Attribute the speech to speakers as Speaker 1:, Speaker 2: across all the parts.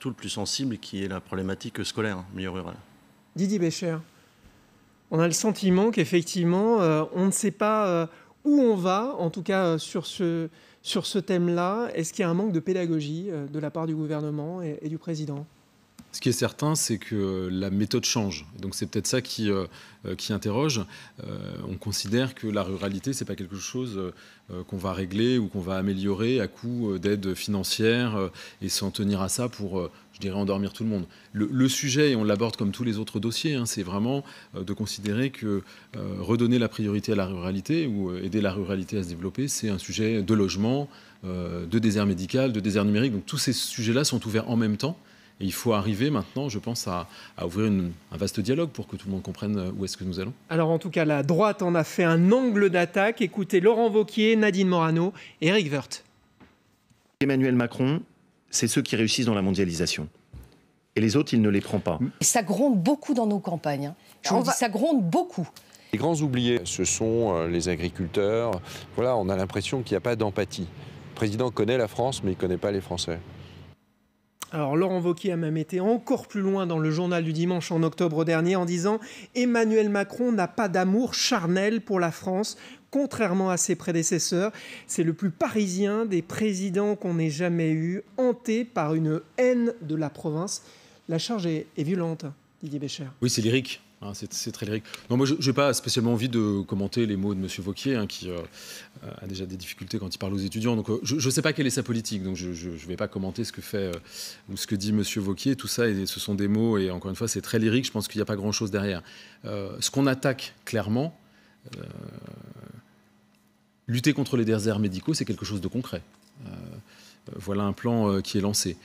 Speaker 1: surtout le plus sensible, qui est la problématique scolaire, milieu rural.
Speaker 2: Didier Bécher, on a le sentiment qu'effectivement, on ne sait pas où on va, en tout cas sur ce thème-là. Est-ce qu'il y a un manque de pédagogie de la part du gouvernement et du président ?
Speaker 3: Ce qui est certain, c'est que la méthode change. Donc c'est peut-être ça qui interroge. On considère que la ruralité, ce n'est pas quelque chose qu'on va régler ou qu'on va améliorer à coup d'aide financière et s'en tenir à ça pour, je dirais, endormir tout le monde. Le sujet, et on l'aborde comme tous les autres dossiers, c'est vraiment de considérer que redonner la priorité à la ruralité ou aider la ruralité à se développer, c'est un sujet de logement, de désert médical, de désert numérique. Donc tous ces sujets-là sont ouverts en même temps. Et il faut arriver maintenant, je pense, à ouvrir un vaste dialogue pour que tout le monde comprenne où est-ce que nous allons.
Speaker 2: Alors en tout cas, la droite en a fait un angle d'attaque. Écoutez Laurent Wauquiez, Nadine Morano et Éric Woerth.
Speaker 4: Emmanuel Macron, c'est ceux qui réussissent dans la mondialisation. Et les autres, il ne les prend pas.
Speaker 5: Ça gronde beaucoup dans nos campagnes. Ça gronde beaucoup.
Speaker 6: Les grands oubliés, ce sont les agriculteurs. Voilà, on a l'impression qu'il n'y a pas d'empathie. Le président connaît la France, mais il ne connaît pas les Français.
Speaker 2: Alors Laurent Wauquiez a même été encore plus loin dans le journal du dimanche en octobre dernier en disant « Emmanuel Macron n'a pas d'amour charnel pour la France, contrairement à ses prédécesseurs. C'est le plus parisien des présidents qu'on ait jamais eu, hanté par une haine de la province. » La charge est violente, Didier Bécher.
Speaker 3: Oui, c'est lyrique. C'est très lyrique. Non, moi, je n'ai pas spécialement envie de commenter les mots de M. Wauquiez, qui a déjà des difficultés quand il parle aux étudiants. Donc, je ne sais pas quelle est sa politique, donc je ne vais pas commenter ce que fait ou ce que dit M. Wauquiez. Tout ça, et ce sont des mots, et encore une fois, c'est très lyrique. Je pense qu'il n'y a pas grand-chose derrière. Ce qu'on attaque clairement, lutter contre les déserts médicaux, c'est quelque chose de concret. Voilà un plan qui est lancé.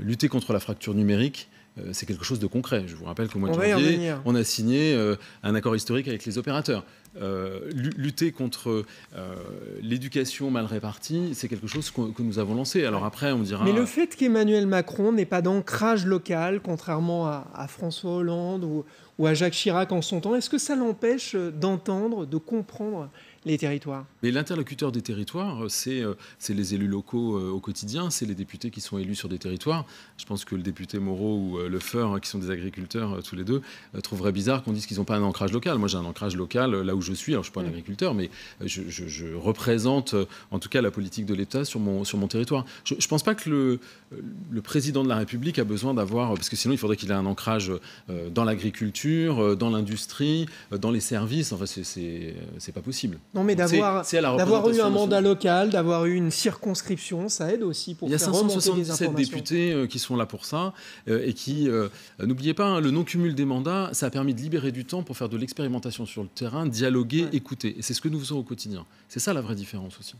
Speaker 3: Lutter contre la fracture numérique, c'est quelque chose de concret. Je vous rappelle qu'au mois de janvier, on a signé un accord historique avec les opérateurs. Lutter contre l'éducation mal répartie, c'est quelque chose que nous avons lancé. Alors après, on dira...
Speaker 2: Mais le fait qu'Emmanuel Macron n'ait pas d'ancrage local, contrairement à François Hollande ou à Jacques Chirac en son temps, est-ce que ça l'empêche d'entendre, de comprendre les territoires?
Speaker 3: Mais l'interlocuteur des territoires, c'est les élus locaux au quotidien, c'est les députés qui sont élus sur des territoires. Je pense que le député Moreau ou Lefeur, qui sont des agriculteurs tous les deux, trouveraient bizarre qu'on dise qu'ils n'ont pas un ancrage local. Moi, j'ai un ancrage local là où je suis. Alors, je ne suis pas un agriculteur, mais je représente en tout cas la politique de l'État sur mon territoire. Je ne pense pas que le président de la République a besoin d'avoir... Parce que sinon, il faudrait qu'il ait un ancrage dans l'agriculture, dans l'industrie, dans les services. Enfin, c'est pas possible.
Speaker 2: Non, mais d'avoir eu un mandat local, d'avoir eu une circonscription, ça aide aussi pour faire remonter les informations. Il y a 577
Speaker 3: députés qui sont là pour ça et qui, n'oubliez pas, le non-cumul des mandats, ça a permis de libérer du temps pour faire de l'expérimentation sur le terrain, dialoguer, écouter. Et c'est ce que nous faisons au quotidien. C'est ça la vraie différence aussi.